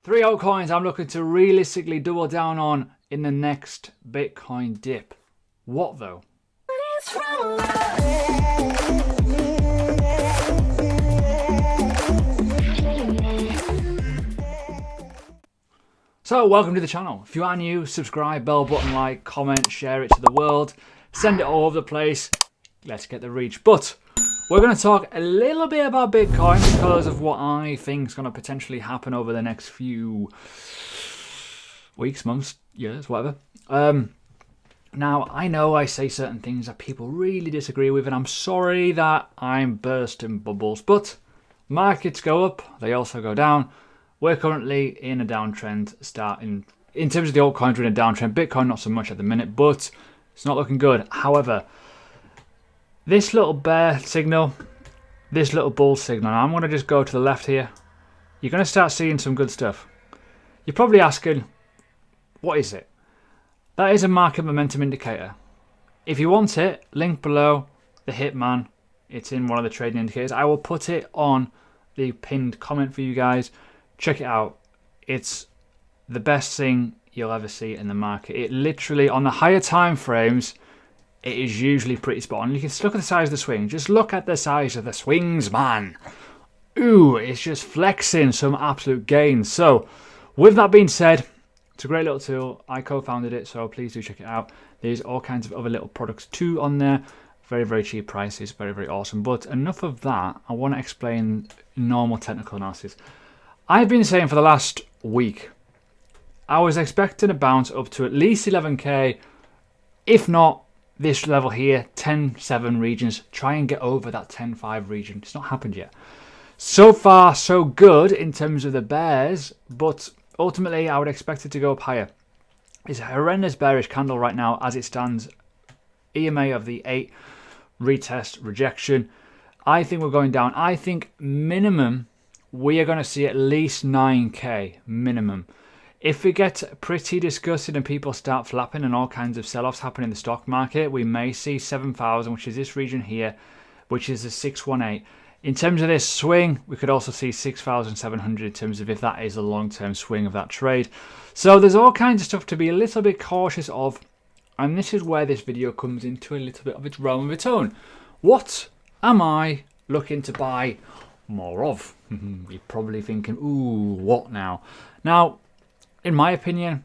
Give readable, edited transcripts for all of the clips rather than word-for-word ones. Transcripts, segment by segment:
Three altcoins I'm looking to realistically double down on in the next Bitcoin dip. What though? So welcome to the channel. If you are new, subscribe, bell button, like, comment, share it to the world, send it all over the place. Let's get the reach. But we're going to talk a little bit about Bitcoin because of what I think is going to potentially happen over the next few weeks, months, years, whatever. Now, I know I say certain things that people really disagree with, and I'm sorry that I'm bursting bubbles, but markets go up, they also go down. We're currently in a downtrend starting, in terms of the altcoins, we're in a downtrend. Bitcoin, not so much at the minute, but it's not looking good. However, this little bear signal, this little bull signal, I'm going to just go to the left here. You're going to start seeing some good stuff. You're probably asking, what is it? That is a market momentum indicator. If you want it, link below, the Hitman. It's in one of the trading indicators. I will put it on the pinned comment for you guys. Check it out. It's the best thing you'll ever see in the market. It literally, on the higher time frames, it is usually pretty spot on. You can look at the size of the swing. Just look at the size of the swings, man. Ooh, it's just flexing some absolute gains. So, with that being said, it's a great little tool. I co-founded it, so please do check it out. There's all kinds of other little products too on there. Very, very cheap prices. Very, very awesome. But enough of that. I want to explain normal technical analysis. I've been saying for the last week, I was expecting a bounce up to at least 11k, if not this level here, 10.7 regions. Try and get over that 10.5 region. It's not happened yet. So far, so good in terms of the bears, but ultimately I would expect it to go up higher. It's a horrendous bearish candle right now as it stands. EMA of the 8, retest, rejection. I think we're going down. I think minimum we are going to see at least 9k minimum. If it gets pretty disgusted and people start flapping and all kinds of sell-offs happen in the stock market, we may see 7,000, which is this region here, which is the 618. In terms of this swing, we could also see 6,700 in terms of if that is a long-term swing of that trade. So there's all kinds of stuff to be a little bit cautious of, and this is where this video comes into a little bit of its realm of its own. What am I looking to buy more of? You're probably thinking, ooh, what now? Now, in my opinion,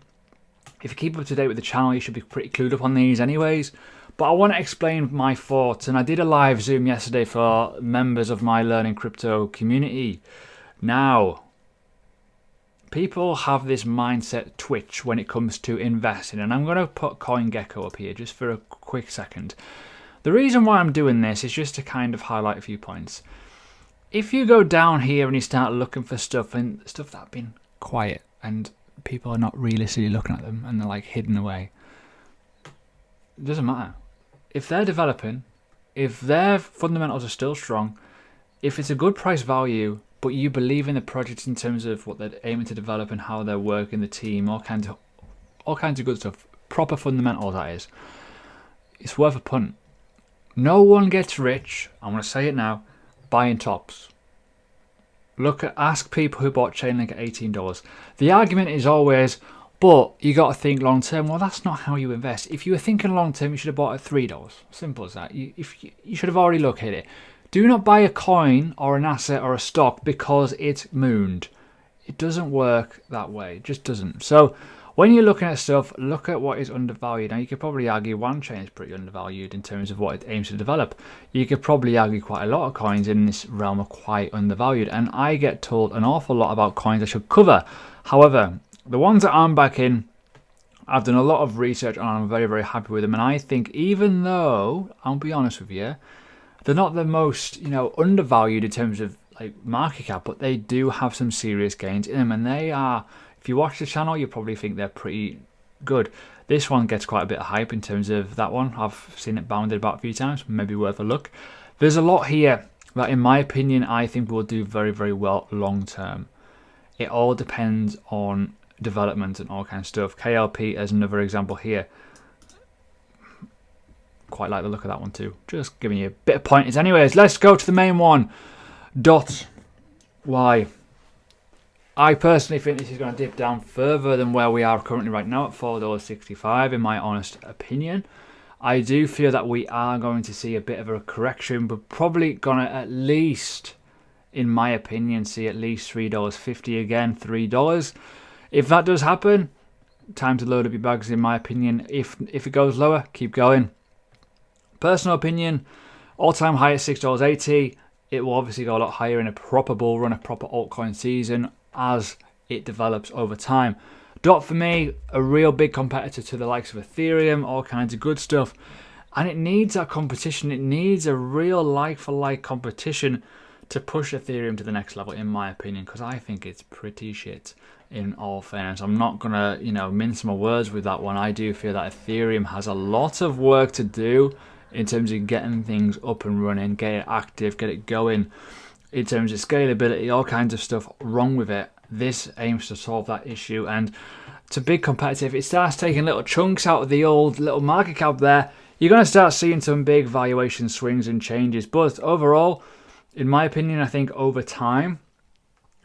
if you keep up to date with the channel, you should be pretty clued up on these anyways. But I want to explain my thoughts, and I did a live Zoom yesterday for members of my Learning Crypto community. Now, people have this mindset twitch when it comes to investing, and I'm going to put CoinGecko up here just for a quick second. The reason why I'm doing this is just to kind of highlight a few points. If you go down here and you start looking for stuff, and stuff that have been quiet, and people are not realistically looking at them, and they're like hidden away, it doesn't matter. If they're developing, if their fundamentals are still strong, if it's a good price value, but you believe in the project in terms of what they're aiming to develop and how they're working the team, all kinds of good stuff, proper fundamentals that is, it's worth a punt. No one gets rich, I'm going to say it now, buying tops. Ask people who bought Chainlink at $18. The argument is always, but you got to think long term. Well, that's not how you invest. If you were thinking long term, you should have bought at $3. Simple as that. You should have already looked at it. Do not buy a coin or an asset or a stock because it's mooned. It doesn't work that way. It just doesn't. So when you're looking at stuff, look at what is undervalued. Now, you could probably argue OneChain is pretty undervalued in terms of what it aims to develop. You could probably argue quite a lot of coins in this realm are quite undervalued. And I get told an awful lot about coins I should cover. However, the ones that I'm back in, I've done a lot of research and I'm very, very happy with them. And I think even though, I'll be honest with you, they're not the most, undervalued in terms of like market cap, but they do have some serious gains in them. And they are, if you watch the channel, you probably think they're pretty good. This one gets quite a bit of hype in terms of that one. I've seen it bounded about a few times, maybe worth a look. There's a lot here that, in my opinion, I think will do very, very well long term. It all depends on development and all kinds of stuff. KLP as another example here. Quite like the look of that one too. Just giving you a bit of pointers. Anyways, let's go to the main one. Why? I personally think this is going to dip down further than where we are currently right now at $4.65, in my honest opinion. I do feel that we are going to see a bit of a correction, but probably going to at least, in my opinion, see at least $3.50 again, $3. If that does happen, time to load up your bags, in my opinion. If it goes lower, keep going. Personal opinion, all-time high at $6.80. It will obviously go a lot higher in a proper bull run, a proper altcoin season, as it develops over time. DOT for me, a real big competitor to the likes of Ethereum, all kinds of good stuff. And it needs that competition. It needs a real like-for-like competition to push Ethereum to the next level, in my opinion, because I think it's pretty shit, in all fairness. I'm not going to, mince my words with that one. I do feel that Ethereum has a lot of work to do in terms of getting things up and running, get it active, get it going. In terms of scalability, all kinds of stuff wrong with it. This aims to solve that issue, and to be competitive, it starts taking little chunks out of the old little market cap there. You're going to start seeing some big valuation swings and changes, but overall, in my opinion, I think over time,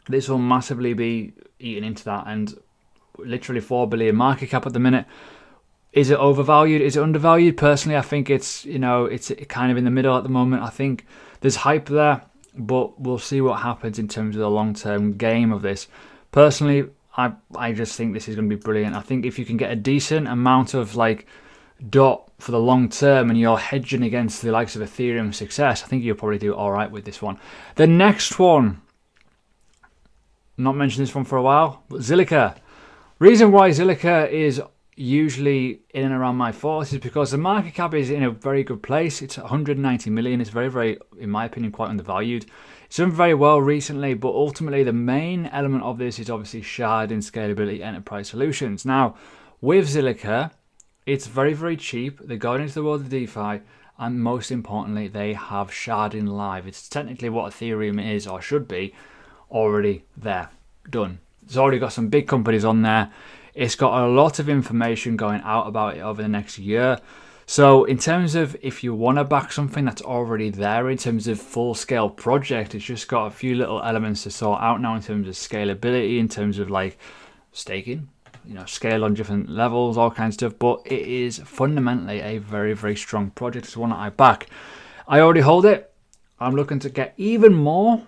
this will massively be eaten into that, and literally 4 billion market cap at the minute. Is it overvalued? Is it undervalued? Personally, I think it's kind of in the middle at the moment. I think there's hype there, but we'll see what happens in terms of the long-term game of this. Personally, I just think this is going to be brilliant. I think if you can get a decent amount of DOT for the long term and you're hedging against the likes of Ethereum success, I think you'll probably do all right with this one. The next one, not mentioned this one for a while, but Zilliqa. Reason why Zilliqa is usually in and around my thoughts is because the market cap is in a very good place. It's 190 million. It's very, very, in my opinion, quite undervalued. It's done very well recently, but ultimately the main element of this is obviously sharding, scalability, enterprise solutions. Now, with Zilliqa, it's very, very cheap. They're going into the world of DeFi, and most importantly, they have sharding live. It's technically what Ethereum is, or should be, already there, done. It's already got some big companies on there. It's got a lot of information going out about it over the next year. So in terms of if you want to back something that's already there in terms of full-scale project, it's just got a few little elements to sort out now in terms of scalability, in terms of staking, scale on different levels, all kinds of stuff. But it is fundamentally a very, very strong project. It's one that I back. I already hold it. I'm looking to get even more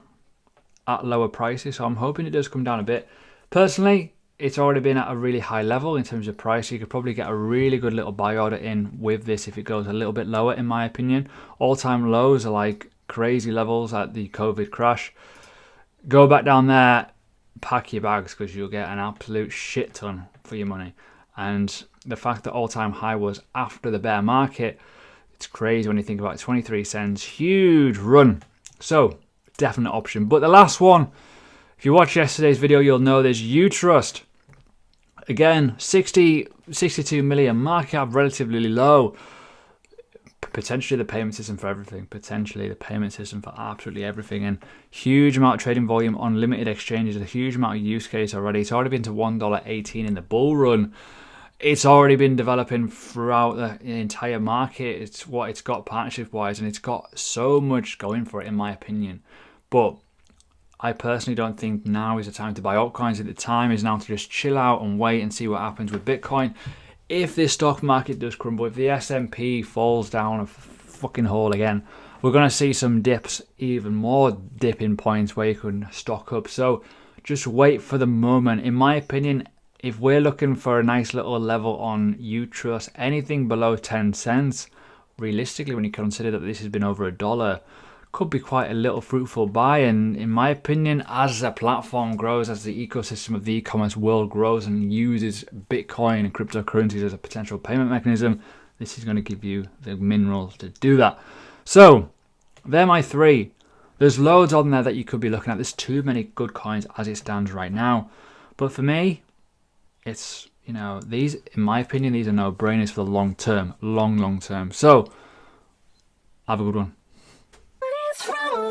at lower prices, so I'm hoping it does come down a bit. Personally, it's already been at a really high level in terms of price. You could probably get a really good little buy order in with this if it goes a little bit lower, in my opinion. All-time lows are crazy levels at the COVID crash. Go back down there, pack your bags, because you'll get an absolute shit ton for your money. And the fact that all-time high was after the bear market, it's crazy when you think about it. 23 cents, huge run. So, definite option. But the last one, if you watched yesterday's video, you'll know there's Utrust. Again, 62 million market cap, relatively low. Potentially the payment system for everything. Potentially the payment system for absolutely everything. And huge amount of trading volume on limited exchanges. A huge amount of use case already. It's already been to $1.18 in the bull run. It's already been developing throughout the entire market. It's what it's got partnership-wise. And it's got so much going for it, in my opinion. But I personally don't think now is the time to buy altcoins. At the time is now to just chill out and wait and see what happens with Bitcoin. If this stock market does crumble, if the S&P falls down a fucking hole again, we're going to see some dips, even more dipping points where you can stock up. So just wait for the moment. In my opinion, if we're looking for a nice little level on Utrust, anything below 10 cents, realistically, when you consider that this has been over $1, could be quite a little fruitful buy. And in my opinion, as the platform grows, as the ecosystem of the e-commerce world grows and uses Bitcoin and cryptocurrencies as a potential payment mechanism, this is going to give you the minerals to do that. So they're my three. There's loads on there that you could be looking at. There's too many good coins as it stands right now. But for me, it's, these, in my opinion, these are no-brainers for the long term. Long term. So have a good one. From